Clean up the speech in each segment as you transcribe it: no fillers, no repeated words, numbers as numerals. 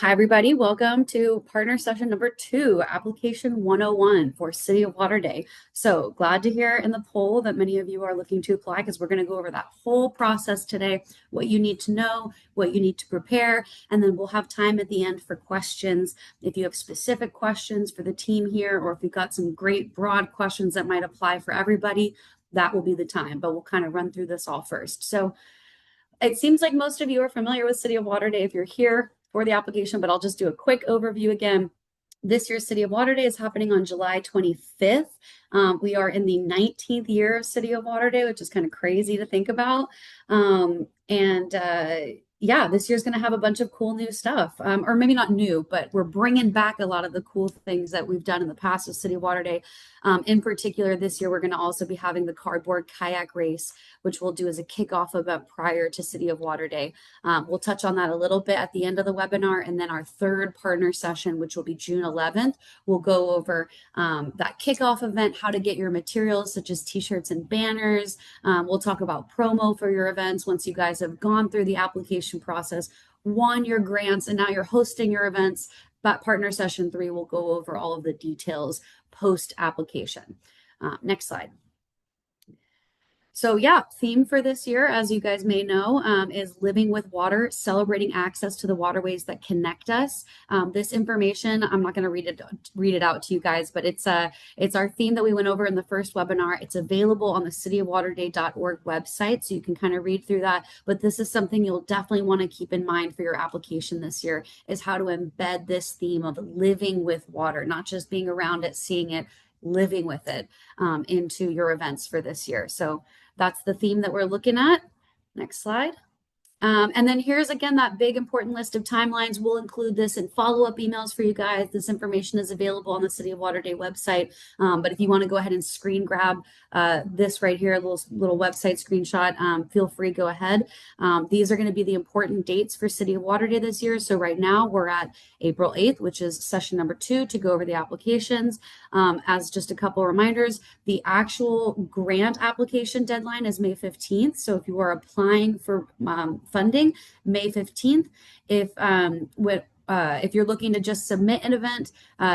Hi, everybody. Welcome to partner session number 2, application 101 for City of Water Day. So glad to hear in the poll that many of you are looking to apply because we're going to go over that whole process today, what you need to know, what you need to prepare, and then we'll have time at the end for questions. If you have specific questions for the team here, or if you've got some great broad questions that might apply for everybody, that will be the time, but we'll kind of run through this all first. So it seems like most of you are familiar with City of Water Day if you're here for the application, but I'll just do a quick overview again. This year's City of Water Day is happening on July 25th. We are in the 19th year of City of Water Day, which is kind of crazy to think about. Yeah, this year's going to have a bunch of cool new stuff, or maybe not new, but we're bringing back a lot of the cool things that we've done in the past with City of Water Day. In particular, this year, we're going to also be having the cardboard kayak race, which we'll do as a kickoff event prior to City of Water Day. We'll touch on that a little bit at the end of the webinar. And then our third partner session, which will be June 11th, we'll go over that kickoff event, how to get your materials such as t-shirts and banners. We'll talk about promo for your events once you guys have gone through the application process, won your grants, and now you're hosting your events. But partner session 3 will go over all of the details post application. Next slide. So yeah, theme for this year, as you guys may know, is living with water, celebrating access to the waterways that connect us. This information, I'm not going to read it out to you guys, but it's our theme that we went over in the first webinar. It's available on the cityofwaterday.org website, so you can kind of read through that. But this is something you'll definitely want to keep in mind for your application this year, is how to embed this theme of living with water, not just being around it, seeing it, living with it into your events for this year. So that's the theme that we're looking at. Next slide. And then here's again that big important list of timelines. We'll include this in follow-up emails for you guys. This information is available on the City of Water Day website. But if you want to go ahead and screen grab this right here, a little website screenshot, feel free, go ahead. These are going to be the important dates for City of Water Day this year. So right now we're at April 8th, which is session number 2 to go over the applications. As just a couple with the actual grant application deadline is May 15th. So if you are applying for funding, May 15th. If you're looking to just submit an event,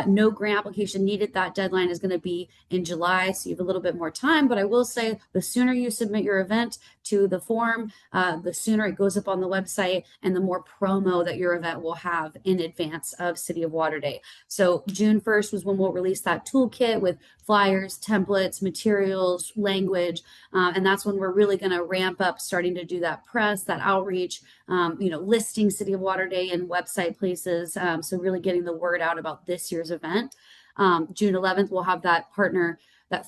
no grant application needed. That deadline is going to be in July, so you have a little bit more time. But I will say the sooner you submit your event to the form, the sooner it goes up on the website and the more promo that your event will have in advance of City of Water Day. So June 1st was when we'll release that toolkit with flyers, templates, materials, language, and that's when we're really going to ramp up starting to do that press, that outreach, listing City of Water Day in website places. So really getting the word out about this year's event. June 11th, we'll have that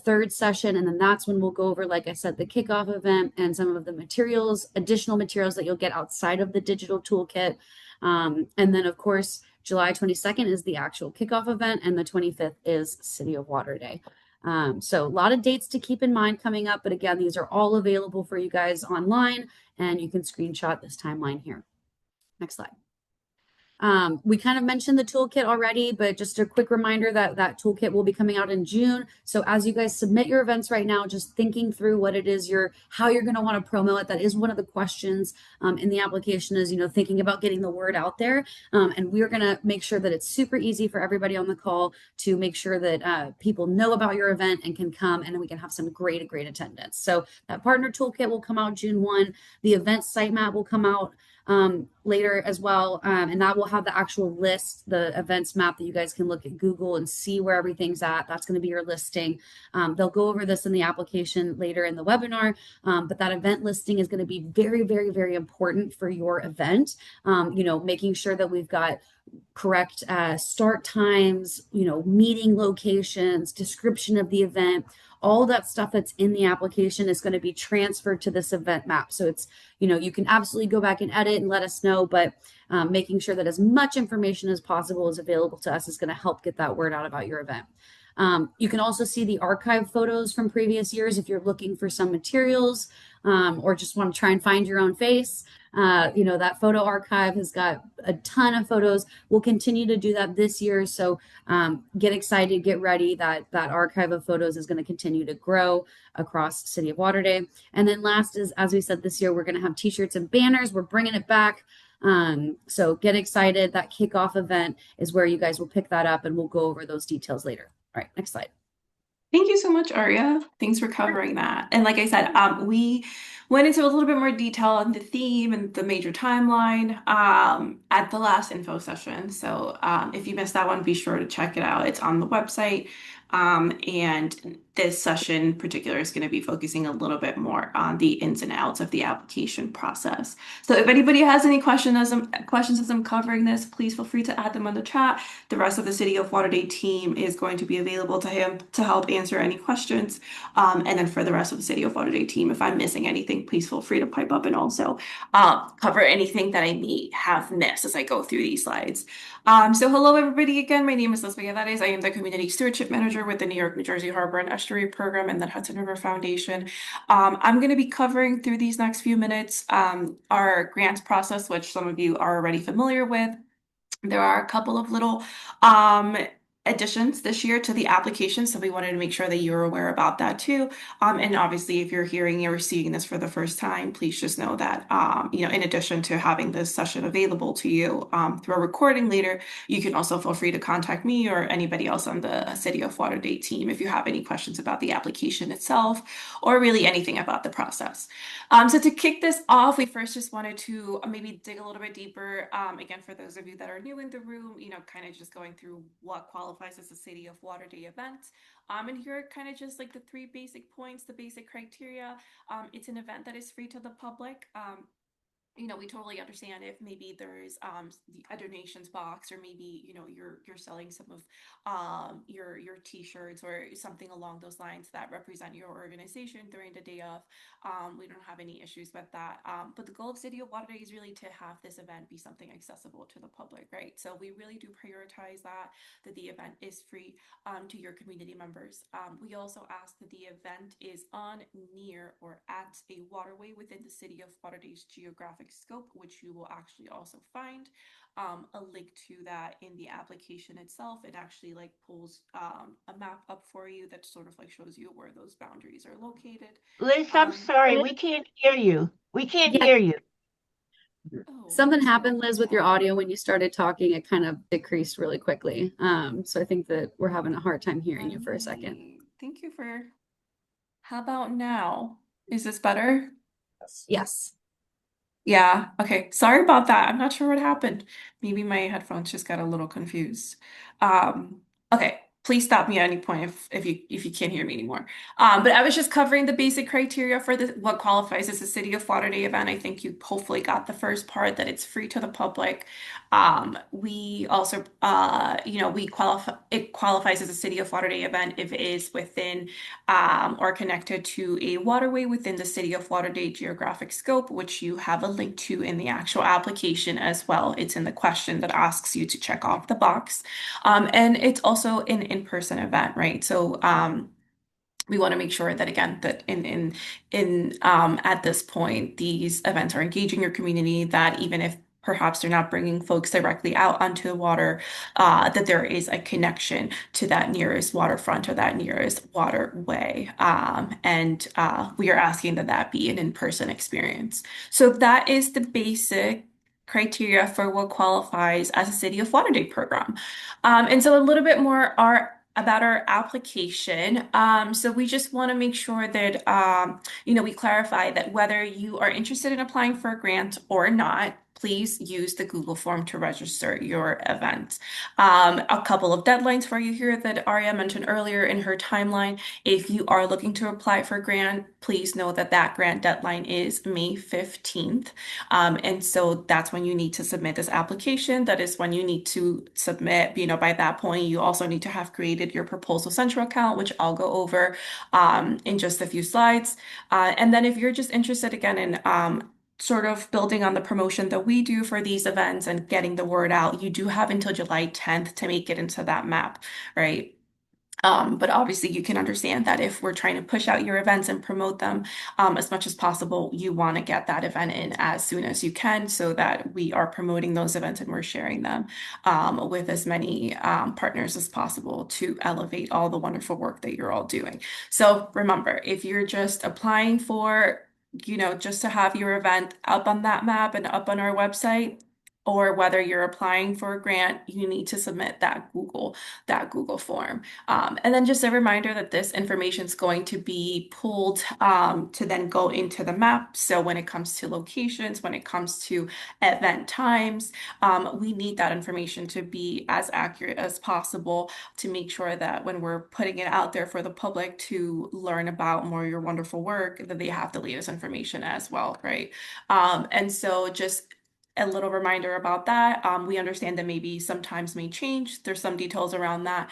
third session. And then that's when we'll go over, like I said, the kickoff event and some of the additional materials that you'll get outside of the digital toolkit. And then of course, July 22nd is the actual kickoff event, and the 25th is City of Water Day. So a lot of dates to keep in mind coming up, but again, these are all available for you guys online, and you can screenshot this timeline here. Next slide. We kind of mentioned the toolkit already, but just a quick reminder that toolkit will be coming out in June. So as you guys submit your events right now, just thinking through what it is how you're going to want to promo it. That is one of the questions in the application is, thinking about getting the word out there. And we're going to make sure that it's super easy for everybody on the call to make sure that people know about your event and can come, and then we can have some great attendance. So that partner toolkit will come out June 1. The event sitemap will come out later as well, and that will have the actual list, the events map that you guys can look at Google and see where everything's at. That's going to be your listing. They'll go over this in the application later in the webinar, but that event listing is going to be very, very, very important for your event. Making sure that we've got correct start times, meeting locations, description of the event. All that stuff that's in the application is going to be transferred to this event map. So it's, you can absolutely go back and edit and let us know, but making sure that as much information as possible is available to us is going to help get that word out about your event. You can also see the archive photos from previous years if you're looking for some materials or just want to try and find your own face. That photo archive has got a ton of photos. We'll continue to do that this year. So get excited, get ready. That archive of photos is going to continue to grow across City of Water Day. And then last is, as we said, this year, we're going to have t-shirts and banners. We're bringing it back. So get excited. That kickoff event is where you guys will pick that up and we'll go over those details later. All right, next slide. Thank you so much, Aria. Thanks for covering that. And like I said, we went into a little bit more detail on the theme and the major timeline at the last info session. So if you missed that one, be sure to check it out. It's on the website. And this session in particular is going to be focusing a little bit more on the ins and outs of the application process. So if anybody has any questions as I'm covering this, please feel free to add them on the chat. The rest of the City of Lauderdale team is going to be available to him to help answer any questions. And then for the rest of the City of Lauderdale team, if I'm missing anything, please feel free to pipe up and also cover anything that I may have missed as I go through these slides. So hello everybody again. My name is Leslie Gavares. I am the Community Stewardship Manager with the New York, New Jersey Harbor and Estuary Program and the Hudson River Foundation. I'm going to be covering through these next few minutes our grants process, which some of you are already familiar with. There are a couple of little um, additions this year to the application, so we wanted to make sure that you're aware about that too. And obviously, if you're hearing or seeing this for the first time, please just know that in addition to having this session available to you through a recording later, you can also feel free to contact me or anybody else on the City of Lauderdale team if you have any questions about the application itself or really anything about the process. So to kick this off, we first just wanted to maybe dig a little bit deeper. Again, for those of you that are new in the room, kind of just going through what qualifies as a City of Lauderdale event. And here are kind of just like the three basic points, the basic criteria. It's an event that is free to the public. We totally understand if maybe there's a donations box or maybe you're selling some of your t-shirts or something along those lines that represent your organization during the day of. We don't have any issues with that. But the goal of City of Lauderdale is really to have this event be something accessible to the public, right? So we really do prioritize that the event is free to your community members. We also ask that the event is on, near, or at a waterway within the City of Lauderdale's geographic scope, which you will actually also find a link to that in the application itself. It actually like pulls a map up for you that sort of like shows you where those boundaries are located. Liz, I'm Um, sorry, we can't hear you. We can't Yeah, hear you. oh, something sorry happened, about Liz, with your that. audio when you started talking. It kind of decreased really quickly. So I think that we're having a hard time hearing you Let for a second. me, thank you for, how about now? Is this better? Yes. Yeah, okay. Sorry about that. I'm not sure what happened. Maybe my headphones just got a little confused. Okay. Please stop me at any point if you can't hear me anymore. But I was just covering the basic criteria for what qualifies as a City of Lauderdale event. I think you hopefully got the first part that it's free to the public. We also, we qualify it qualifies as a City of Lauderdale event if it is within or connected to a waterway within the City of Lauderdale geographic scope, which you have a link to in the actual application as well. It's in the question that asks you to check off the box. And it's also an in-person event, right? So we want to make sure that again that in at this point these events are engaging your community, that even if perhaps they're not bringing folks directly out onto the water, that there is a connection to that nearest waterfront or that nearest waterway. And we are asking that that be an in-person experience. So that is the basic criteria for what qualifies as a City of Lauderdale program. And so a little bit more about our application. So we just want to make sure that we clarify that whether you are interested in applying for a grant or not, please use the Google form to register your event. A couple of deadlines for you here that Aria mentioned earlier in her timeline. If you are looking to apply for a grant, please know that that grant deadline is May 15th. And so that's when you need to submit this application. That is when you need to submit, by that point, you also need to have created your Proposal Central account, which I'll go over in just a few slides. And then if you're just interested again in sort of building on the promotion that we do for these events and getting the word out, you do have until July 10th to make it into that map, right? But obviously, you can understand that if we're trying to push out your events and promote them as much as possible, you want to get that event in as soon as you can so that we are promoting those events and we're sharing them with as many partners as possible to elevate all the wonderful work that you're all doing. So remember, if you're just applying for just to have your event up on that map and up on our website, or whether you're applying for a grant, you need to submit that Google form. And then just a reminder that this information is going to be pulled to then go into the map. So when it comes to locations, when it comes to event times, we need that information to be as accurate as possible to make sure that when we're putting it out there for the public to learn about more of your wonderful work, that they have the latest information as well, right? And so just a little reminder about that. We understand that maybe sometimes may change. There's some details around that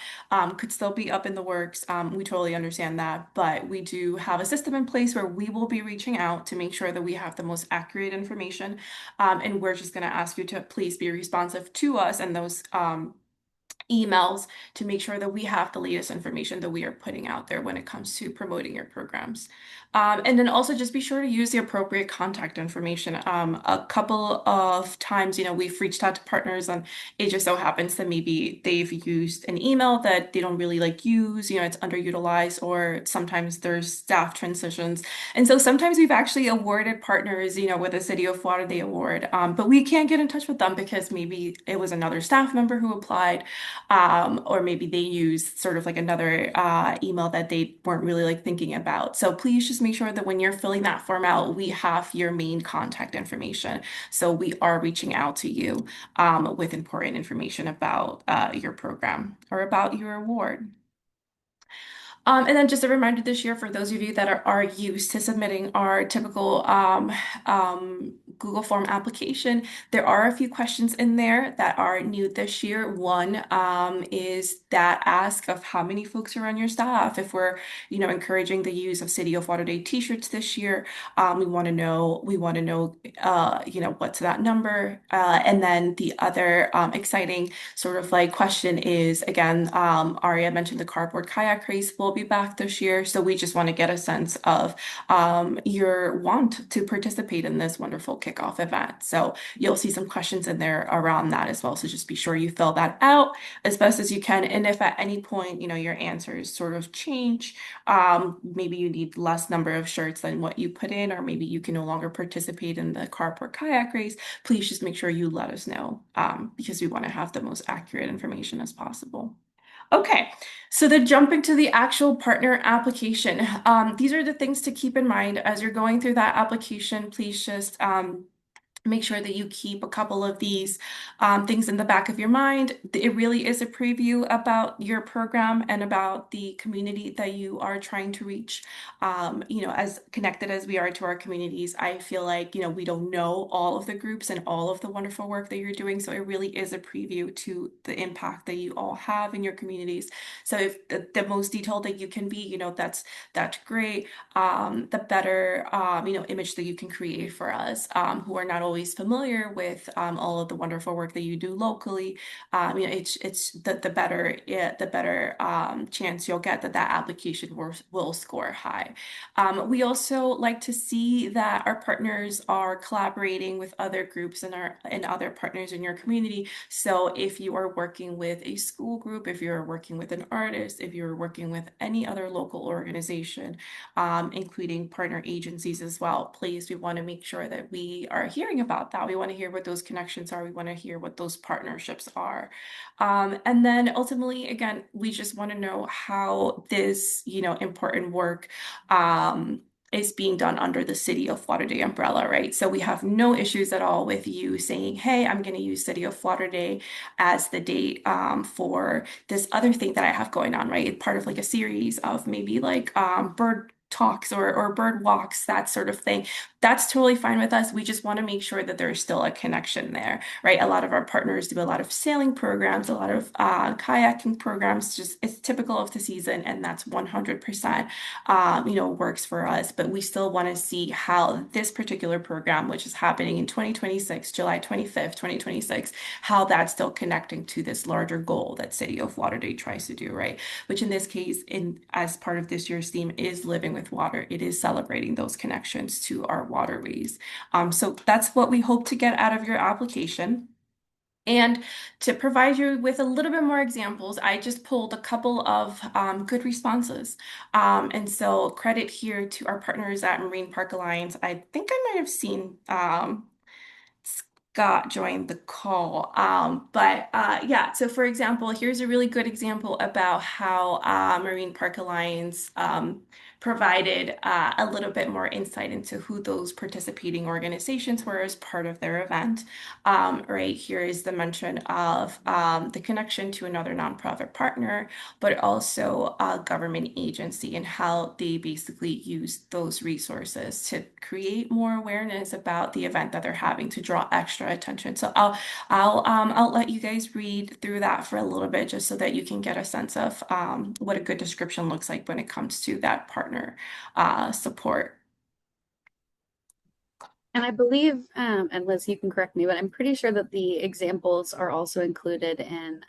could still be up in the works. We totally understand that, but we do have a system in place where we will be reaching out to make sure that we have the most accurate information. And we're just going to ask you to please be responsive to us and those emails to make sure that we have the latest information that we are putting out there when it comes to promoting your programs. And then also just be sure to use the appropriate contact information. A couple of times, we've reached out to partners and it just so happens that maybe they've used an email that they don't really use, it's underutilized, or sometimes there's staff transitions. And so sometimes we've actually awarded partners, with the City of Lauderdale Award, but we can't get in touch with them because maybe it was another staff member who applied, or maybe they used sort of like another email that they weren't really thinking about. So please just make sure that when you're filling that form out, we have your main contact information. So we are reaching out to you with important information about your program or about your award. And then just a reminder this year for those of you that are used to submitting our typical Google form application, there are a few questions in there that are new this year. One is that ask of how many folks are on your staff. If we're, encouraging the use of City of Lauderdale t-shirts this year, we want to know, what's that number? And then the other exciting sort of question is, again, Aria mentioned the cardboard kayak race will be back this year. So we just want to get a sense of your want to participate in this wonderful kickoff event. So you'll see some questions in there around that as well. So just be sure you fill that out as best as you can. And if at any point, your answers sort of change, maybe you need less number of shirts than what you put in, or maybe you can no longer participate in the cardboard kayak race, please just make sure you let us know because we want to have the most accurate information as possible. Okay, so then jumping to the actual partner application. These are the things to keep in mind as you're going through that application. Please just make sure that you keep a couple of these things in the back of your mind. It really is a preview about your program and about the community that you are trying to reach. As connected as we are to our communities, I feel like, we don't know all of the groups and all of the wonderful work that you're doing. So it really is a preview to the impact that you all have in your communities. So if the most detailed that you can be, that's great. The better, image that you can create for us, who are not always familiar with all of the wonderful work that you do locally. It's the better chance you'll get that application will score high. We also like to see that our partners are collaborating with other groups and other partners in your community. So if you are working with a school group, if you're working with an artist, if you're working with any other local organization, including partner agencies as well, please, we want to make sure that we are hearing about that. We want to hear what those connections are. We want to hear what those partnerships are. And then ultimately, again, we just want to know how this, important work is being done under the City of Lauderdale umbrella, right? So we have no issues at all with you saying, hey, I'm going to use City of Lauderdale as the date for this other thing that I have going on, right? Part of a series of maybe bird talks or bird walks, that sort of thing. That's totally fine with us. We just want to make sure that there's still a connection there, right? A lot of our partners do a lot of sailing programs, a lot of kayaking programs. Just it's typical of the season, and that's 100%, works for us. But we still want to see how this particular program, which is happening in 2026, July 25th, 2026, how that's still connecting to this larger goal that City of Lauderdale tries to do, right? Which in this case, as part of this year's theme, is living with water. It is celebrating those connections to our waterways. So that's what we hope to get out of your application. And to provide you with a little bit more examples, I just pulled a couple of good responses. And so credit here to our partners at Marine Park Alliance. I think I might have seen Scott joined the call. Yeah, so for example, here's a really good example about how Marine Park Alliance provided a little bit more insight into who those participating organizations were as part of their event. Right here is the mention of the connection to another nonprofit partner, but also a government agency and how they basically use those resources to create more awareness about the event that they're having to draw extra attention. So I'll let you guys read through that for a little bit just so that you can get a sense of what a good description looks like when it comes to that partner support. And I believe, and Liz, you can correct me, but I'm pretty sure that the examples are also included in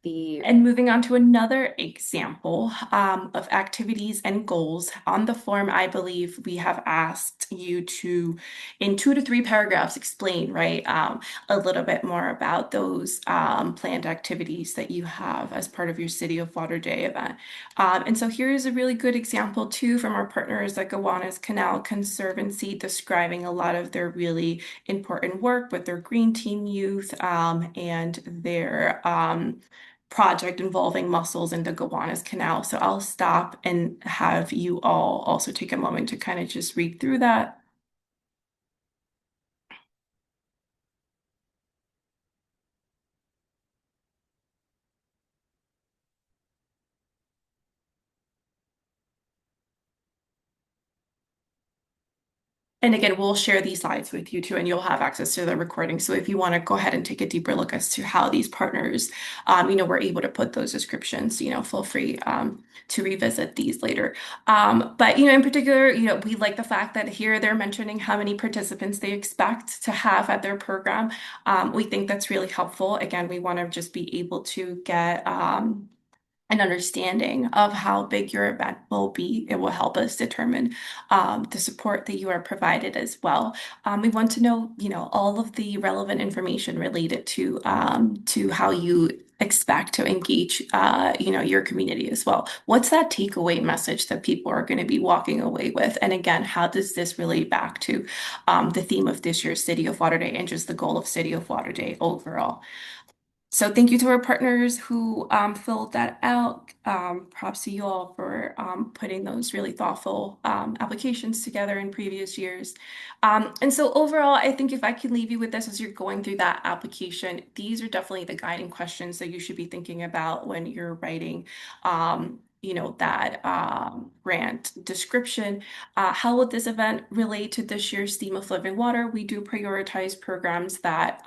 the. And moving on to another example of activities and goals. On the form, I believe we have asked you to, in 2 to 3 paragraphs, explain, right, a little bit more about those planned activities that you have as part of your City of Water Day event. And so here's a really good example, too, from our partners like Gowanus Canal Conservancy, describing a lot of their really important work with their Green Team youth and their project involving mussels in the Gowanus Canal. So I'll stop and have you all also take a moment to kind of just read through that. And again, we'll share these slides with you too, and you'll have access to the recording. So if you want to go ahead and take a deeper look as to how these partners, were able to put those descriptions, feel free to revisit these later. In particular, we like the fact that here they're mentioning how many participants they expect to have at their program. We think that's really helpful. Again, we want to just be able to get an understanding of how big your event will be. It will help us determine the support that you are provided as well. We want to know, all of the relevant information related to how you expect to engage, your community as well. What's that takeaway message that people are going to be walking away with? And again, how does this relate back to the theme of this year's City of Water Day and just the goal of City of Water Day overall? So thank you to our partners who filled that out. Props to you all for putting those really thoughtful applications together in previous years. And so overall, I think if I can leave you with this as you're going through that application, these are definitely the guiding questions that you should be thinking about when you're writing that grant description. How will this event relate to this year's theme of living water? We do prioritize programs that,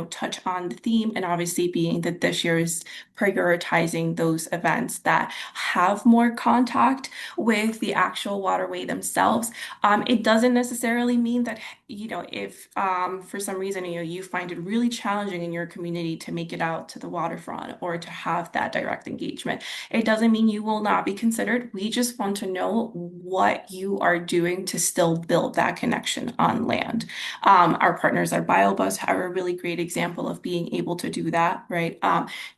touch on the theme, and obviously being that this year is prioritizing those events that have more contact with the actual waterway themselves. It doesn't necessarily mean that, if for some reason, you find it really challenging in your community to make it out to the waterfront or to have that direct engagement, it doesn't mean you will not be considered. We just want to know what you are doing to still build that connection on land. Our partners at BioBus have a really great example of being able to do that, right?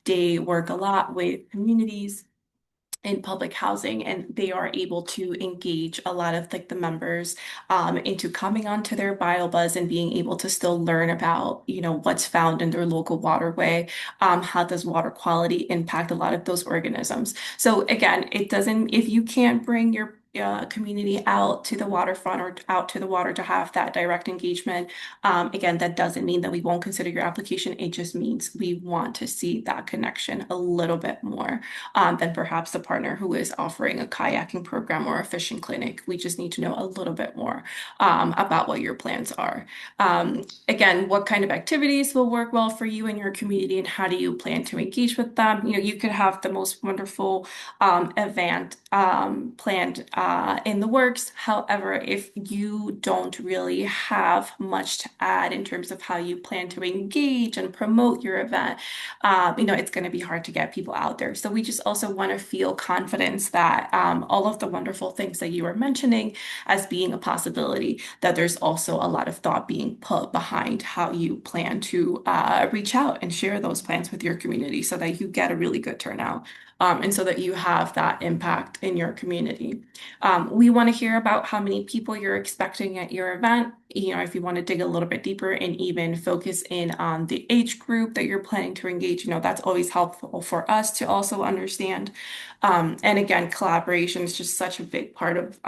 They work a lot with communities in public housing, and they are able to engage a lot of the members into coming onto their BioBuzz and being able to still learn about what's found in their local waterway. How does water quality impact a lot of those organisms? So again, it doesn't, if you can't bring your community out to the waterfront or out to the water to have that direct engagement. Again, that doesn't mean that we won't consider your application. It just means we want to see that connection a little bit more than perhaps the partner who is offering a kayaking program or a fishing clinic. We just need to know a little bit more about what your plans are. Again, what kind of activities will work well for you and your community, and how do you plan to engage with them? You could have the most wonderful event planned in the works. However, if you don't really have much to add in terms of how you plan to engage and promote your event, it's going to be hard to get people out there. So we just also want to feel confidence that all of the wonderful things that you are mentioning as being a possibility, that there's also a lot of thought being put behind how you plan to reach out and share those plans with your community so that you get a really good turnout. And so that you have that impact in your community. We want to hear about how many people you're expecting at your event. If you want to dig a little bit deeper and even focus in on the age group that you're planning to engage, that's always helpful for us to also understand. And again, collaboration is just such a big part of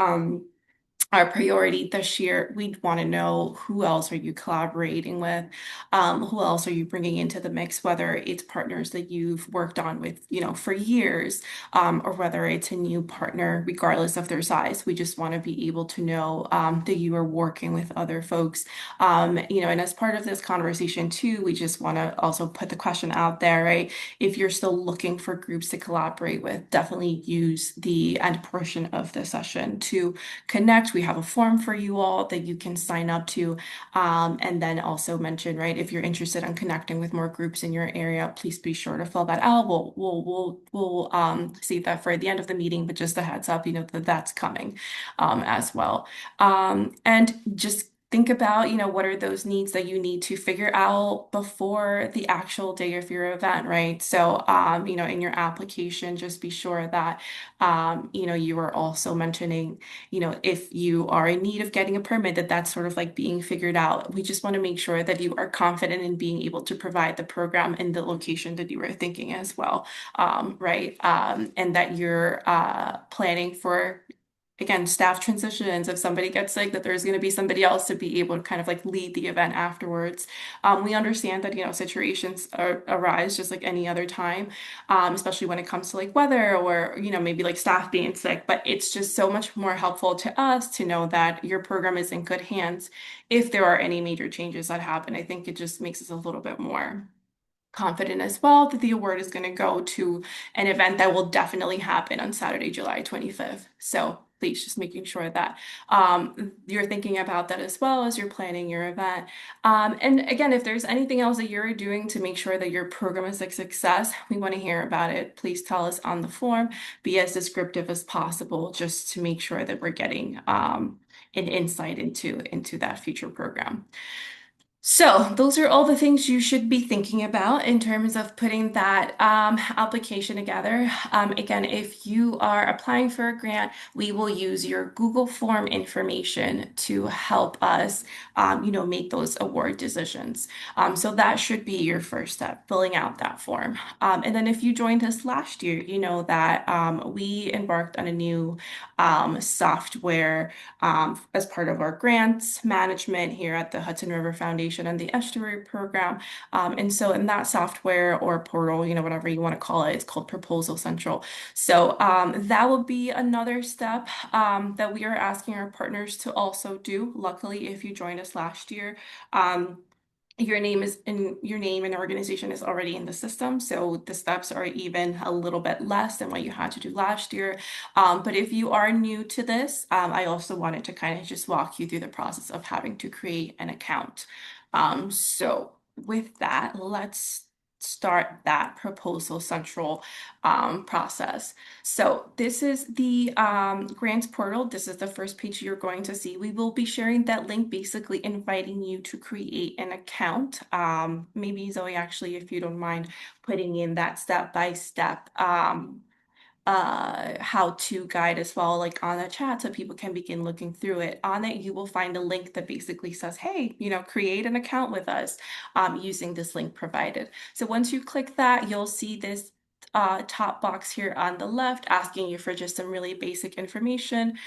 our priority this year. We'd want to know who else are you collaborating with, who else are you bringing into the mix, whether it's partners that you've worked on with, for years, or whether it's a new partner, regardless of their size. We just want to be able to know that you are working with other folks. And as part of this conversation too, we just want to also put the question out there, right? If you're still looking for groups to collaborate with, definitely use the end portion of the session to connect. We have a form for you all that you can sign up to. And then also mention, right, if you're interested in connecting with more groups in your area, please be sure to fill that out. We'll save that for the end of the meeting, but just a heads up, that that's coming as well. And just think about, what are those needs that you need to figure out before the actual day of your event, right? So, in your application, just be sure that, you are also mentioning, if you are in need of getting a permit, that's sort of like being figured out. We just want to make sure that you are confident in being able to provide the program in the location that you were thinking as well, right? And that you're planning for, again, staff transitions. If somebody gets sick, that there's going to be somebody else to be able to kind of like lead the event afterwards. We understand that, situations arise just like any other time, especially when it comes to like weather or, maybe like staff being sick. But it's just so much more helpful to us to know that your program is in good hands if there are any major changes that happen. I think it just makes us a little bit more confident as well that the award is going to go to an event that will definitely happen on Saturday, July 25th. So please just making sure that you're thinking about that as well as you're planning your event. And again, if there's anything else that you're doing to make sure that your program is a success, we want to hear about it. Please tell us on the form. Be as descriptive as possible just to make sure that we're getting an insight into that future program. So those are all the things you should be thinking about in terms of putting that application together. Again, if you are applying for a grant, we will use your Google form information to help us, make those award decisions. So that should be your first step, filling out that form. And then if you joined us last year, you know that we embarked on a new software as part of our grants management here at the Hudson River Foundation and the Estuary Program. And so in that software or portal, whatever you want to call it, it's called Proposal Central. So that will be another step that we are asking our partners to also do. Luckily, if you joined us last year, your name and organization is already in the system, so the steps are even a little bit less than what you had to do last year. But if you are new to this, I also wanted to kind of just walk you through the process of having to create an account. So with that, let's start that Proposal Central process. So this is the grants portal. This is the first page you're going to see. We will be sharing that link, basically inviting you to create an account. Maybe Zoe, actually, if you don't mind putting in that step-by-step how-to guide as well, like on the chat, so people can begin looking through it. On it, you will find a link that basically says, hey, create an account with us using this link provided. So once you click that, you'll see this top box here on the left asking you for just some really basic information.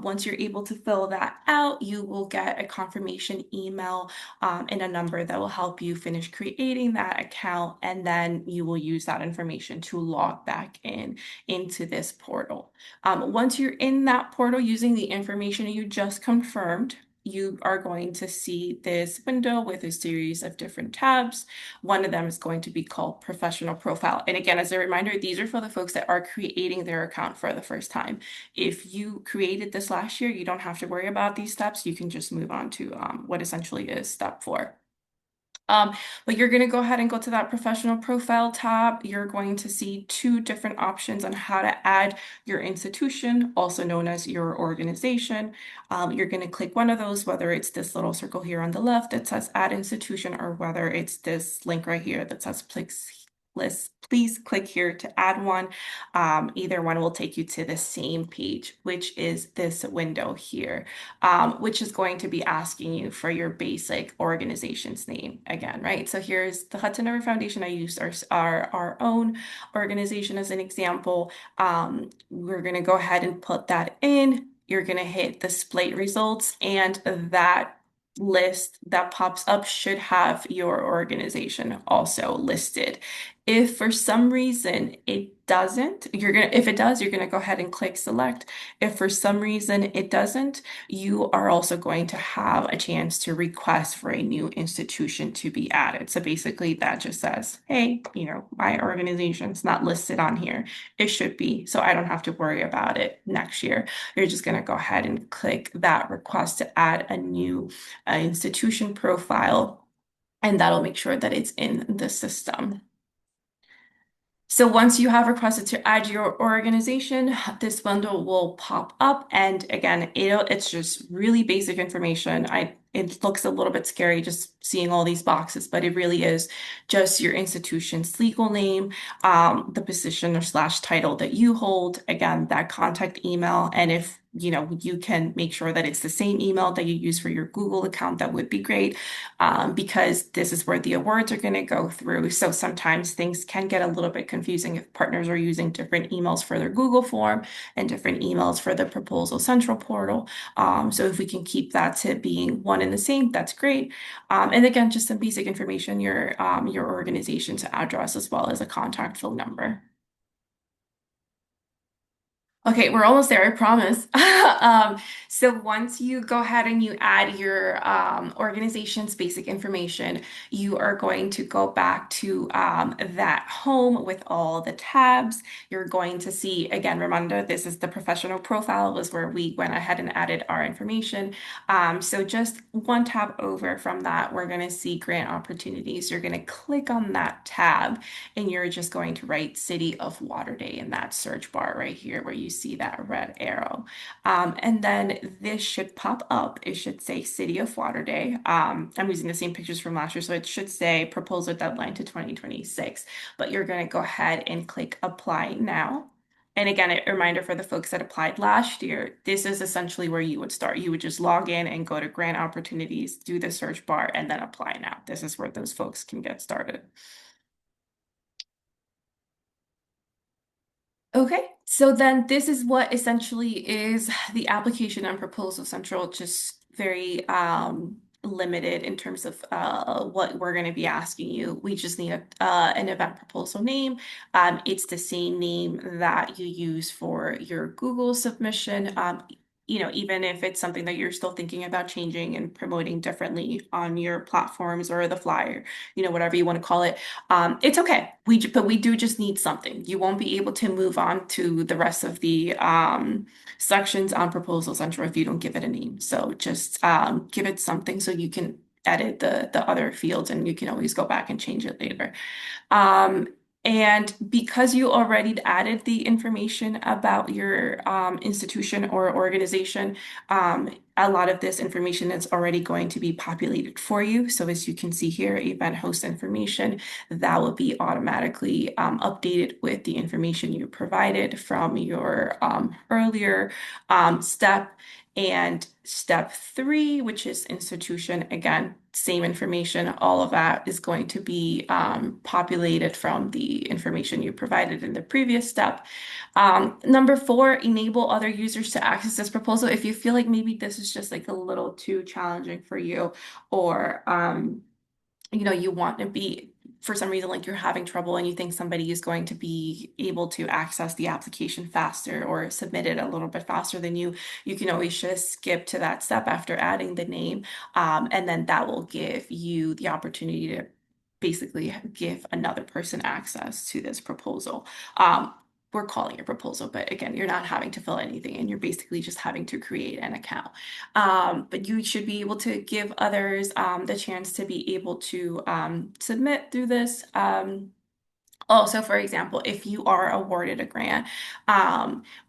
Once you're able to fill that out, you will get a confirmation email and a number that will help you finish creating that account, and then you will use that information to log back into this portal. Once you're in that portal using the information you just confirmed, you are going to see this window with a series of different tabs. One of them is going to be called Professional Profile. And again, as a reminder, these are for the folks that are creating their account for the first time. If you created this last year, you don't have to worry about these steps. You can just move on to what essentially is step 4. But you're going to go ahead and go to that Professional Profile tab. You're going to see 2 different options on how to add your institution, also known as your organization. You're going to click one of those, whether it's this little circle here on the left that says Add Institution, or whether it's this link right here that says lists, please click here to add one. Either one will take you to the same page, which is this window here, which is going to be asking you for your basic organization's name again, right? So here's the Hudson River Foundation. I used our own organization as an example. We're going to go ahead and put that in. You're going to hit display results, and that list that pops up should have your organization also listed. If for some reason it doesn't, if it does, you're gonna go ahead and click select. If for some reason it doesn't, you are also going to have a chance to request for a new institution to be added. So basically that just says, hey, my organization's not listed on here. It should be, so I don't have to worry about it next year. You're just gonna go ahead and click that request to add a new institution profile, and that'll make sure that it's in the system. So once you have requested to add your organization, this window will pop up. And again, it's just really basic information. It looks a little bit scary just seeing all these boxes, but it really is just your institution's legal name, the position or slash title that you hold, again, that contact email. And if you can make sure that it's the same email that you use for your Google account, that would be great, because this is where the awards are going to go through. So sometimes things can get a little bit confusing if partners are using different emails for their Google form and different emails for the Proposal Central portal. So if we can keep that to being one and the same, that's great. And again, just some basic information, your organization's address as well as a contact phone number. Okay, we're almost there, I promise. So once you go ahead and you add your organization's basic information, you are going to go back to that home with all the tabs. You're going to see, again, remember, this is the professional profile, was where we went ahead and added our information. So just one tab over from that, we're going to see grant opportunities. You're going to click on that tab, and you're just going to write City of Lauderdale in that search bar right here where you see that red arrow. And then this should pop up. It should say City of Lauderdale. I'm using the same pictures from last year, so it should say proposal deadline to 2026. But you're going to go ahead and click Apply Now. And again, a reminder for the folks that applied last year, this is essentially where you would start. You would just log in and go to grant opportunities, do the search bar, and then apply now. This is where those folks can get started. Okay, so then this is what essentially is the application and Proposal Central, just very limited in terms of what we're going to be asking you. We just need an event proposal name. It's the same name that you use for your Google submission. Even if it's something that you're still thinking about changing and promoting differently on your platforms or the flyer, whatever you want to call it, it's okay. But we do just need something. You won't be able to move on to the rest of the sections on Proposal Central if you don't give it a name. So just give it something so you can edit the other fields, and you can always go back and change it later. And because you already added the information about your institution or organization, a lot of this information is already going to be populated for you. So as you can see here, event host information, that will be automatically updated with the information you provided from your earlier step. And step 3, which is institution, again, same information, all of that is going to be populated from the information you provided in the previous step. Number 4, enable other users to access this proposal. If you feel like maybe this is just like a little too challenging for you, or you want to be, for some reason, like you're having trouble and you think somebody is going to be able to access the application faster or submit it a little bit faster than you can always just skip to that step after adding the name. And then that will give you the opportunity to basically give another person access to this proposal. We're calling it a proposal, but again, you're not having to fill anything and you're basically just having to create an account. But you should be able to give others the chance to be able to submit through this Also, for example, if you are awarded a grant,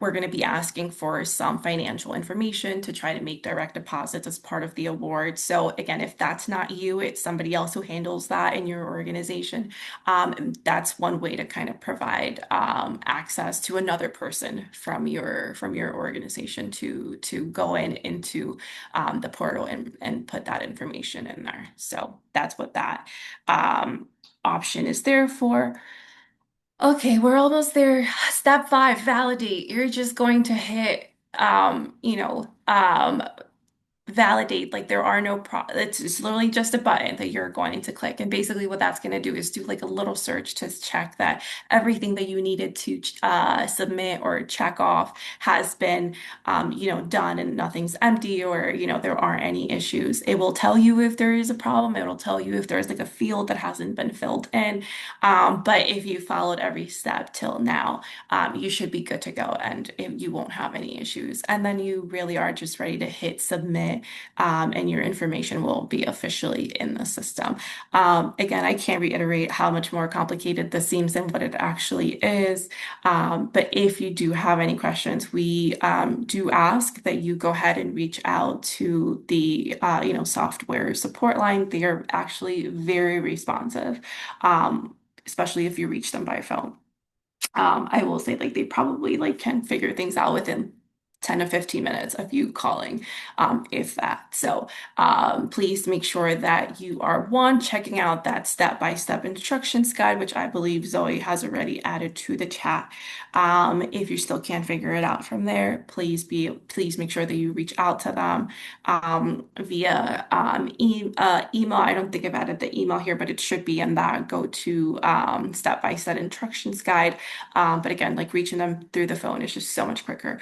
we're going to be asking for some financial information to try to make direct deposits as part of the award. So again, if that's not you, it's somebody else who handles that in your organization. That's one way to kind of provide access to another person from your organization to go into the portal and put that information in there. So that's what that option is there for. Okay, we're almost there. Step five, validate. You're just going to hit, validate. Like there are no it's literally just a button that you're going to click. And basically what that's going to do is do like a little search to check that everything that you needed to submit or check off has been, done and nothing's empty or, there aren't any issues. It will tell you if there is a problem. It'll tell you if there's like a field that hasn't been filled in. But if you followed every step till now, you should be good to go and you won't have any issues. And then you really are just ready to hit submit, and your information will be officially in the system. Again, I can't reiterate how much more complicated this seems than what it actually is. But if you do have any questions, we do ask that you go ahead and reach out to the software support line. They are actually very responsive, especially if you reach them by phone. I will say like they probably like can figure things out within 10 to 15 minutes of you calling, if that. So please make sure that you are one, checking out that step-by-step instructions guide, which I believe Zoe has already added to the chat. If you still can't figure it out from there, please make sure that you reach out to them via email. I don't think I've added the email here, but it should be in that go to step-by-step instructions guide. But again, like reaching them through the phone is just so much quicker.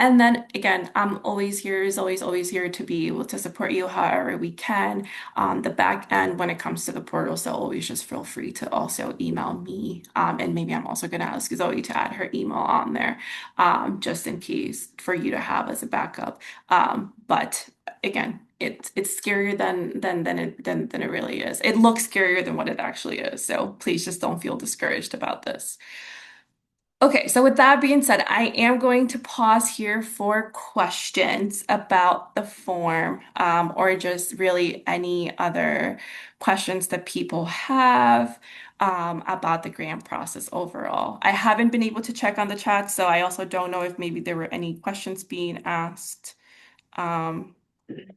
And then again, I'm always here, is always here to be able to support you however we can on the back end when it comes to the portal. So always just feel free to also email me. And maybe I'm also going to ask Zoe to add her email on there, just in case for you to have as a backup. But again, it's scarier than it really is. It looks scarier than what it actually is. So please just don't feel discouraged about this. Okay, so with that being said, I am going to pause here for questions about the form, or just really any other questions that people have about the grant process overall. I haven't been able to check on the chat, so I also don't know if maybe there were any questions being asked. But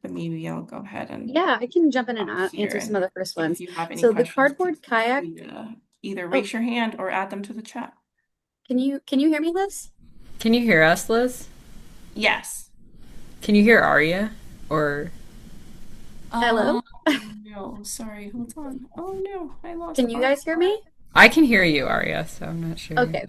maybe I'll go ahead and Yeah, I can jump in and pause here. answer some of the first If ones. you have any So the questions, cardboard please feel kayak, free to either oh, raise your hand or add them to the chat. can you hear me, Liz? Can you hear us, Liz? Yes. Can you hear Arya? Or Hello? No, sorry, hold on. Oh no, I lost Can you guys hear me? I can hear you, Arya, so I'm not sure. Okay.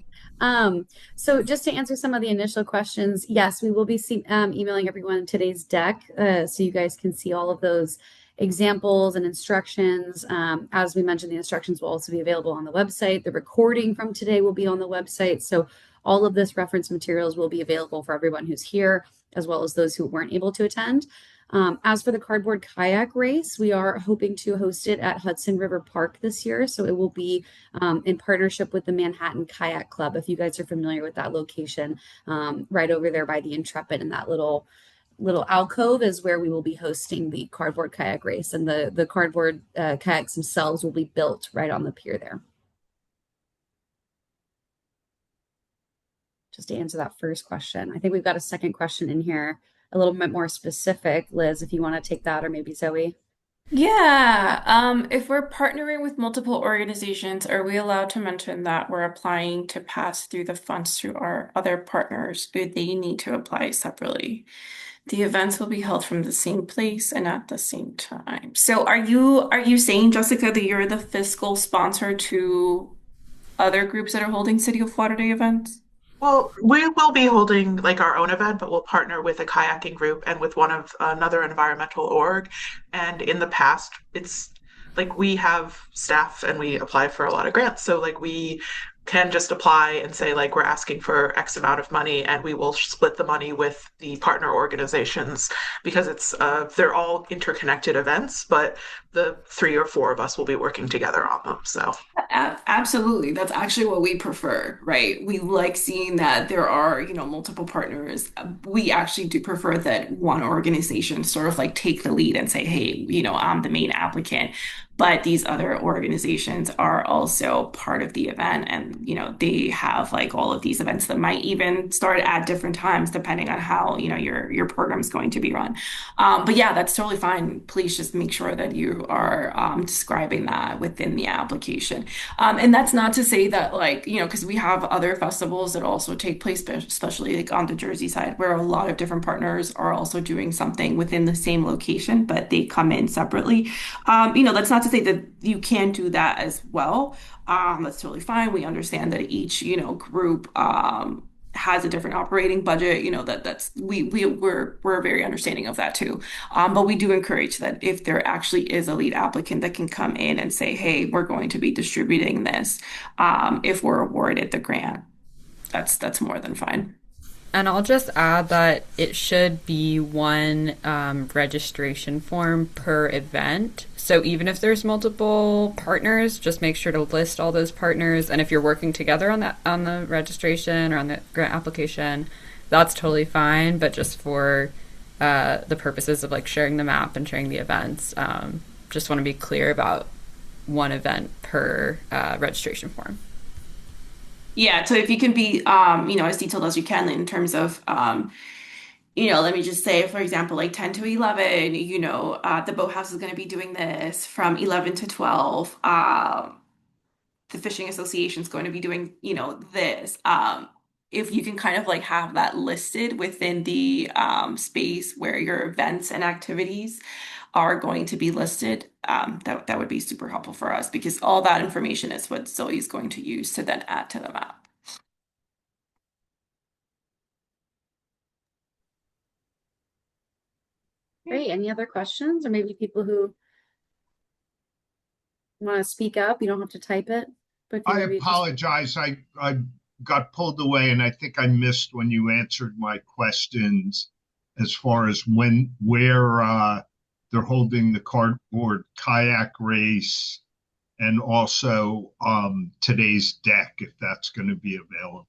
So just to answer some of the initial questions, yes, we will be emailing everyone today's deck, so you guys can see all of those examples and instructions. As we mentioned, the instructions will also be available on the website. The recording from today will be on the website. So all of this reference materials will be available for everyone who's here, as well as those who weren't able to attend. As for the cardboard kayak race, we are hoping to host it at Hudson River Park this year. So it will be in partnership with the Manhattan Kayak Club. If you guys are familiar with that location, right over there by the Intrepid, in that little alcove is where we will be hosting the cardboard kayak race, and the cardboard kayaks themselves will be built right on the pier there. Just to answer that first question, I think we've got a second question in here, a little bit more specific. Liz, if you want to take that, or maybe Zoe. Yeah, if we're partnering with multiple organizations, are we allowed to mention that we're applying to pass through the funds through our other partners? Do they need to apply separately? The events will be held from the same place and at the same time. So are you saying, Jessica, that you're the fiscal sponsor to other groups that are holding City of Lauderdale events? Well, we will be holding like our own event, but we'll partner with a kayaking group and with one of another environmental org. And in the past, it's like we have staff and we apply for a lot of grants. So like we can just apply and say, like, we're asking for X amount of money, and we will split the money with the partner organizations because they're all interconnected events, but the 3 or 4 of us will be working together on them. So, Absolutely. That's actually what we prefer, right? We like seeing that there are, multiple partners. We actually do prefer that one organization sort of like take the lead and say, hey, I'm the main applicant. But these other organizations are also part of the event, and they have like all of these events that might even start at different times depending on how your program is going to be run. But yeah, that's totally fine. Please just make sure that you are describing that within the application. And that's not to say that like, because we have other festivals that also take place, especially like on the Jersey side, where a lot of different partners are also doing something within the same location, but they come in separately. That's not to say that you can do that as well. That's totally fine. We understand that each, group has a different operating budget. We're very understanding of that too. But we do encourage that if there actually is a lead applicant that can come in and say, hey, we're going to be distributing this, if we're awarded the grant, that's more than fine. And I'll just add that it should be one registration form per event. So even if there's multiple partners, just make sure to list all those partners. And if you're working together on the registration or on the grant application, that's totally fine. But just for the purposes of like sharing the map and sharing the events, just want to be clear about one event per registration form. Yeah, so if you can be, as detailed as you can in terms of, let me just say, for example, like 10 to 11, the boathouse is going to be doing this from 11 to 12. The fishing association is going to be doing, this. If you can kind of like have that listed within the space where your events and activities are going to be listed, that would be super helpful for us because all that information is what Zoe is going to use to then add to the map. Great. Any other questions, or maybe people who want to speak up? You don't have to type it. But I apologize. I got pulled away, and I think I missed when you answered my questions as far as where they're holding the cardboard kayak race, and also today's deck, if that's going to be available.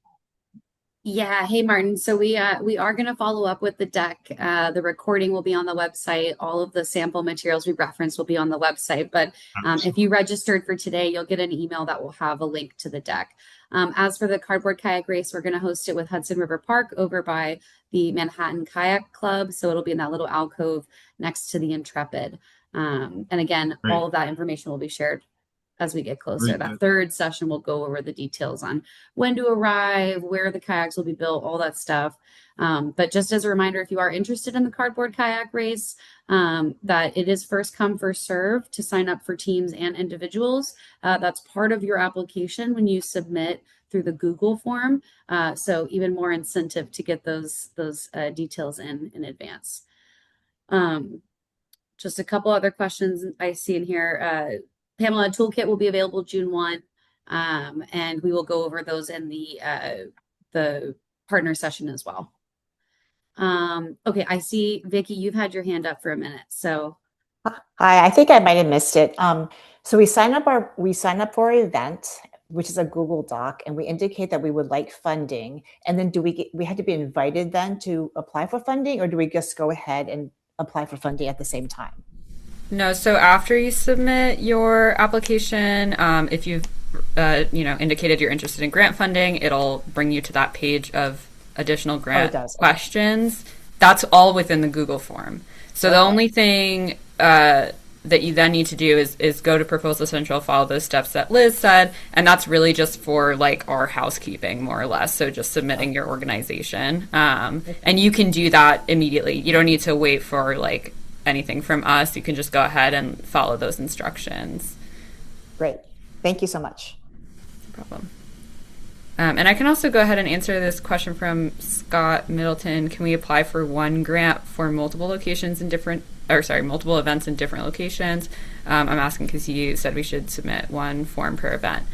Yeah. Hey, Martin. So we are going to follow up with the deck. The recording will be on the website. All of the sample materials we referenced will be on the website. But if you registered for today, you'll get an email that will have a link to the deck. As for the cardboard kayak race, we're going to host it with Hudson River Park over by the Manhattan Kayak Club. So it'll be in that little alcove next to the Intrepid. And again, Great. all of that information will be shared as we get closer. Very That good. third session will go over the details on when to arrive, where the kayaks will be built, all that stuff. But just as a reminder, if you are interested in the cardboard kayak race, that it is first come, first serve to sign up for teams and individuals. That's part of your application when you submit through the Google form. So even more incentive to get those details in advance. Just a couple other questions I see in here. Pamela, toolkit will be available June 1, and we will go over those in the partner session as well. Okay, I see, Vicky, you've had your hand up for a minute. So, hi, I think I might have missed it. So we sign up for our event, which is a Google Doc, and we indicate that we would like funding. And then we had to be invited then to apply for funding, or do we just go ahead and apply for funding at the same time? No, so after you submit your application, if you've indicated you're interested in grant funding, it'll bring you to that page of additional grant questions. That's all within the Google form. So the only thing that you then need to do is go to Proposal Central, follow those steps that Liz said, and that's really just for like our housekeeping, more or less. So just submitting your organization, and you can do that immediately. You don't need to wait for like anything from us. You can just go ahead and follow those instructions. Great. Thank you so much. No problem. And I can also go ahead and answer this question from Scott Middleton. Can we apply for one grant for multiple locations in different multiple events in different locations. I'm asking because you said we should submit one form per event.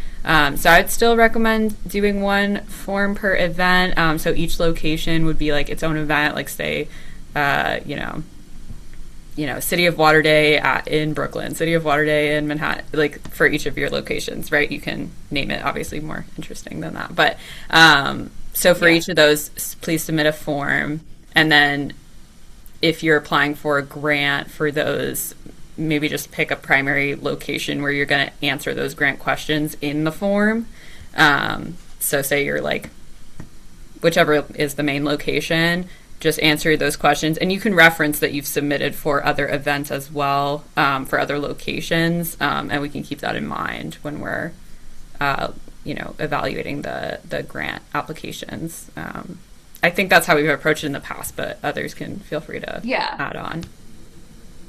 So I'd still recommend doing one form per event. So each location would be like its own event, like say, City of Water Day in Brooklyn, City of Water Day in Manhattan, like for each of your locations, right? You can name it, obviously more interesting than that. But so for each of those, please submit a form. And then if you're applying for a grant for those, maybe just pick a primary location where you're going to answer those grant questions in the form. So say you're like, whichever is the main location, just answer those questions. And you can reference that you've submitted for other events as well, for other locations. And we can keep that in mind when we're, evaluating the grant applications. I think that's how we've approached it in the past, but others can feel free to add on.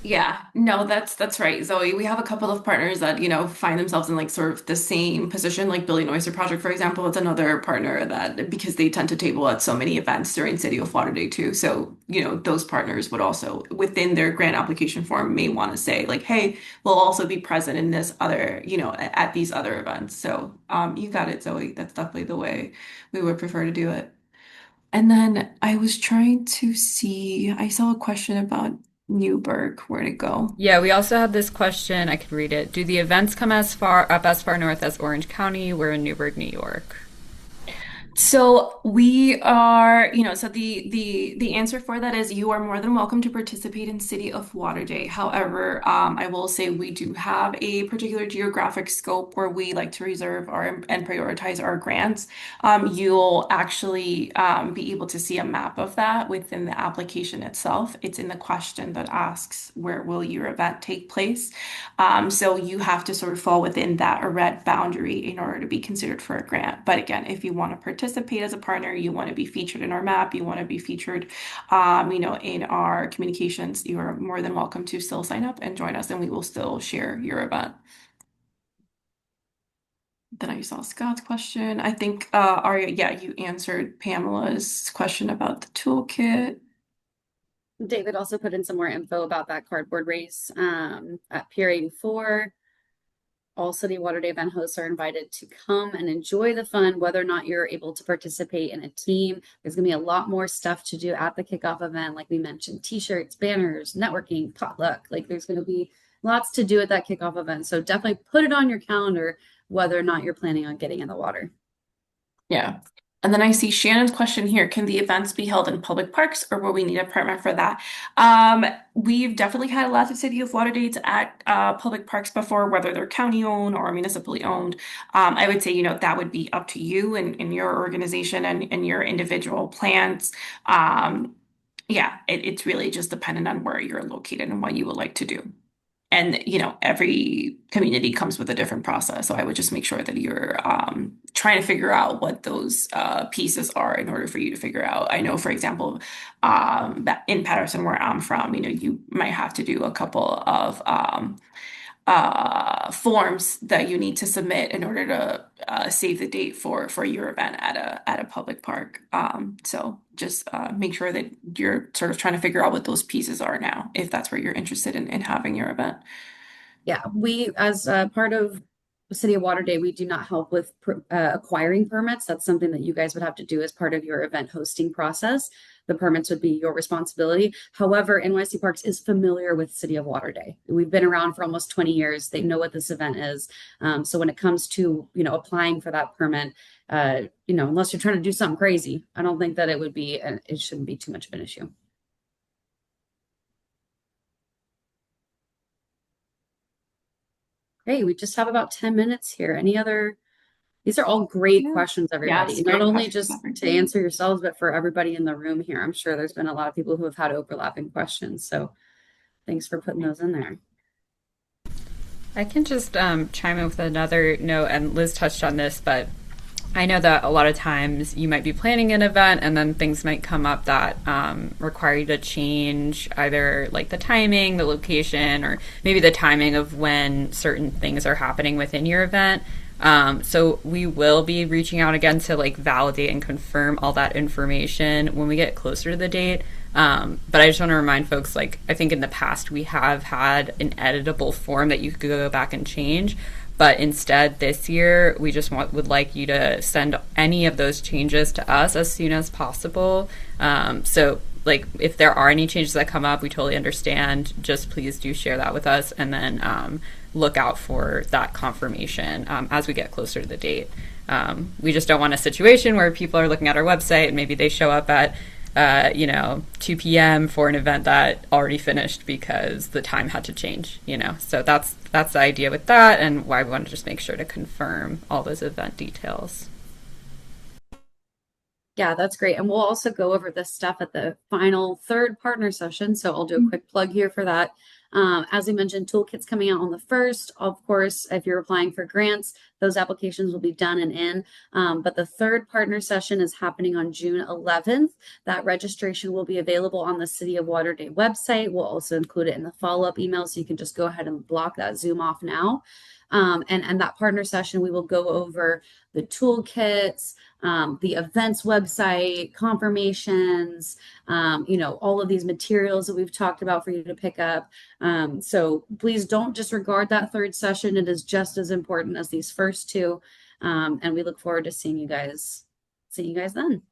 Yeah, no, that's right, Zoe. We have a couple of partners that, find themselves in like sort of the same position, like Billy Oyster Project, for example. It's another partner that because they tend to table at so many events during City of Water Day too. So, those partners would also within their grant application form may want to say like, hey, we'll also be present in this other, at these other events. So, you got it, Zoe. That's definitely the way we would prefer to do it. And then I was trying to see, I saw a question about Newburgh. Where'd it go? Yeah, we also had this question. I can read it. Do the events come as far north as Orange County? We're in Newburgh, New York. So we are, so the answer for that is you are more than welcome to participate in City of Water Day. However, I will say we do have a particular geographic scope where we like to reserve and prioritize our grants. You'll actually be able to see a map of that within the application itself. It's in the question that asks where will your event take place. So you have to sort of fall within that red boundary in order to be considered for a grant. But again, if you want to participate as a partner, you want to be featured in our map, you want to be featured, in our communications, you are more than welcome to still sign up and join us, and we will still share your event. Then I saw Scott's question. I think, Aria, you answered Pamela's question about the toolkit. David also put in some more info about that cardboard race at Pier 84. All City Water Day event hosts are invited to come and enjoy the fun, whether or not you're able to participate in a team. There's going to be a lot more stuff to do at the kickoff event. Like we mentioned, t-shirts, banners, networking, potluck. Like there's going to be lots to do at that kickoff event. So definitely put it on your calendar, whether or not you're planning on getting in the water. Yeah. And then I see Shannon's question here. Can the events be held in public parks or will we need a permit for that? We've definitely had lots of City of Water Days at public parks before, whether they're county owned or municipally owned. I would say, that would be up to you and your organization and your individual plans. It's really just dependent on where you're located and what you would like to do. And, every community comes with a different process. So I would just make sure that you're trying to figure out what those pieces are in order for you to figure out. I know, for example, that in Patterson, where I'm from, you might have to do a couple of forms that you need to submit in order to save the date for your event at a public park. So just make sure that you're sort of trying to figure out what those pieces are now, if that's where you're interested in having your event. Yeah, we, as part of City of Water Day, we do not help with acquiring permits. That's something that you guys would have to do as part of your event hosting process. The permits would be your responsibility. However, NYC Parks is familiar with City of Water Day. We've been around for almost 20 years. They know what this event is. So when it comes to, applying for that permit, unless you're trying to do something crazy, I don't think that it shouldn't be too much of an issue. Great. We just have about 10 minutes here. These are all great questions, everybody. Yes, Not only just to answer yourselves, but for everybody in the room here. I'm sure there's been a lot of people who have had overlapping questions. So thanks for putting those in there. I can just chime in with another note, and Liz touched on this, but I know that a lot of times you might be planning an event and then things might come up that require you to change either like the timing, the location, or maybe the timing of when certain things are happening within your event. So we will be reaching out again to like validate and confirm all that information when we get closer to the date. But I just want to remind folks, like, I think in the past we have had an editable form that you could go back and change. But instead, this year, we just would like you to send any of those changes to us as soon as possible. So, like, if there are any changes that come up, we totally understand. Just please do share that with us, and then look out for that confirmation as we get closer to the date. We just don't want a situation where people are looking at our website and maybe they show up at 2 p.m. for an event that already finished because the time had to change, So that's the idea with that, and why we want to just make sure to confirm all those event details. Yeah, that's great. And we'll also go over this stuff at the final third partner session. So I'll do a quick plug here for that. As I mentioned, toolkit's coming out on the 1st. Of course, if you're applying for grants, those applications will be done and in. But the third partner session is happening on June 11th. That registration will be available on the City of Lauderdale website. We'll also include it in the follow-up email, so you can just go ahead and block that Zoom off now. And that partner session, we will go over the toolkits, the events website, confirmations, all of these materials that we've talked about for you to pick up. So please don't disregard that third session. It is just as important as these first two. And we look forward to seeing you guys then.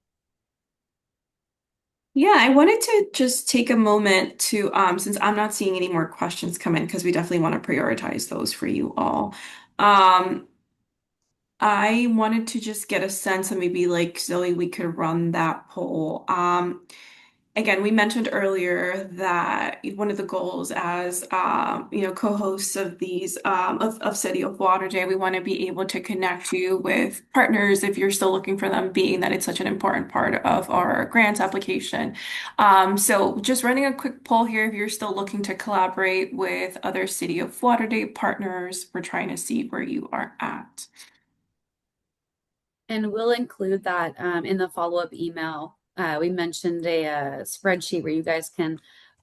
Yeah, I wanted to just take a moment to, since I'm not seeing any more questions come in, because we definitely want to prioritize those for you all. I wanted to just get a sense of maybe like Zoe, we could run that poll. Again, we mentioned earlier that one of the goals as co-hosts of these of City of Lauderdale, we want to be able to connect you with partners if you're still looking for them, being that it's such an important part of our grants application. So just running a quick poll here, if you're still looking to collaborate with other City of Lauderdale partners, we're trying to see where you are at. And we'll include that in the follow-up email. We mentioned a spreadsheet where you guys can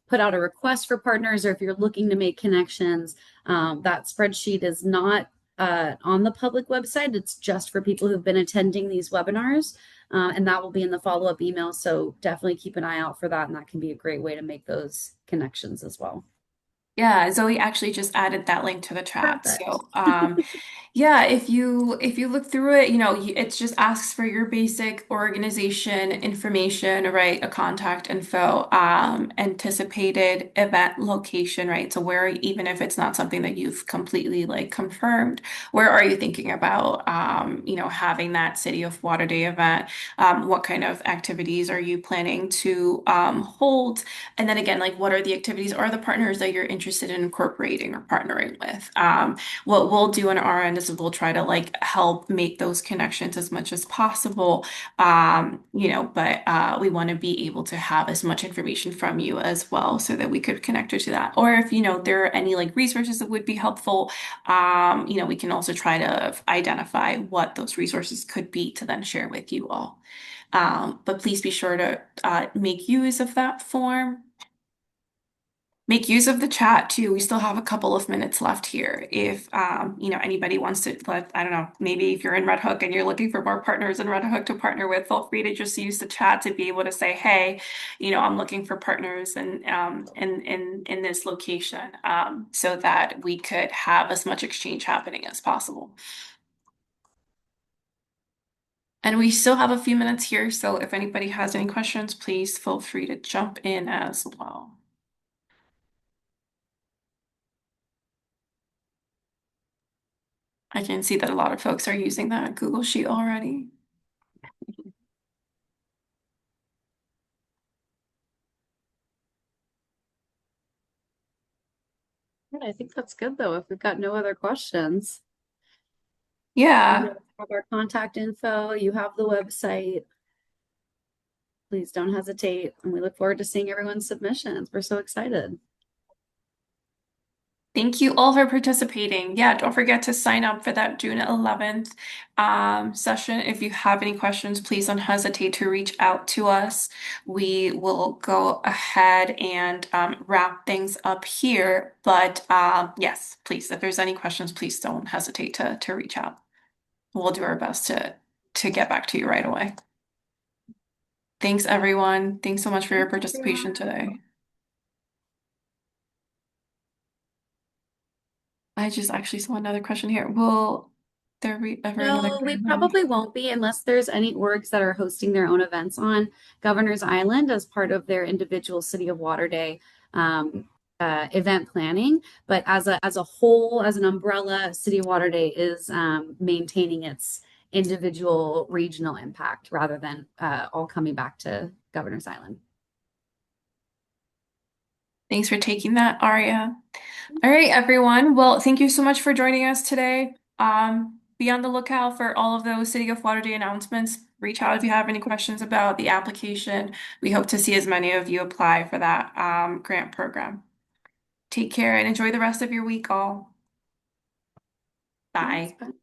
put out a request for partners, or if you're looking to make connections, that spreadsheet is not on the public website. It's just for people who've been attending these webinars, and that will be in the follow-up email. So definitely keep an eye out for that, and that can be a great way to make those connections as well. Yeah, Zoe actually just added that link to the chat. Perfect. So, yeah, if you look through it, it just asks for your basic organization information, right? A contact info, anticipated event location, right? So where, even if it's not something that you've completely like confirmed, where are you thinking about, having that City of Lauderdale event? What kind of activities are you planning to hold? And then again, like what are the activities or the partners that you're interested in incorporating or partnering with? What we'll do on our end is we'll try to like help make those connections as much as possible. But we want to be able to have as much information from you as well so that we could connect you to that. Or if, there are any like resources that would be helpful, we can also try to identify what those resources could be to then share with you all. But please be sure to make use of that form. Make use of the chat too. We still have a couple of minutes left here. If anybody wants to I don't know, maybe if you're in Red Hook and you're looking for more partners in Red Hook to partner with, feel free to just use the chat to be able to say, hey, I'm looking for partners in this location, so that we could have as much exchange happening as possible. And we still have a few minutes here, so if anybody has any questions, please feel free to jump in as well. I can see that a lot of folks are using that Google Sheet already. I think that's good though, if we've got no other questions. Yeah. You have our contact info, you have the website. Please don't hesitate. And we look forward to seeing everyone's submissions. We're so excited. Thank you all for participating. Yeah, don't forget to sign up for that June 11th session. If you have any questions, please don't hesitate to reach out to us. We will go ahead and wrap things up here. But yes, please, if there's any questions, please don't hesitate to reach out. we'll do our best to get back to you right away. Thanks, everyone. Thanks so much for your participation today. I just actually saw another question here. Will there be ever another No, we grant probably won't be unless there's any orgs that are hosting their own events on Governor's Island as part of their individual City of Water Day event planning. But as a whole, as an umbrella, City of Water Day is maintaining its individual regional impact rather than all coming back to Governor's Island. Thanks for taking that, Aria. All right, everyone. Well, thank you so much for joining us today. Be on the lookout for all of those City of Water Day announcements. Reach out if you have any questions about the application. We hope to see as many of you apply for that grant program. Take care and enjoy the rest of your week, all. Bye. Thanks, bye.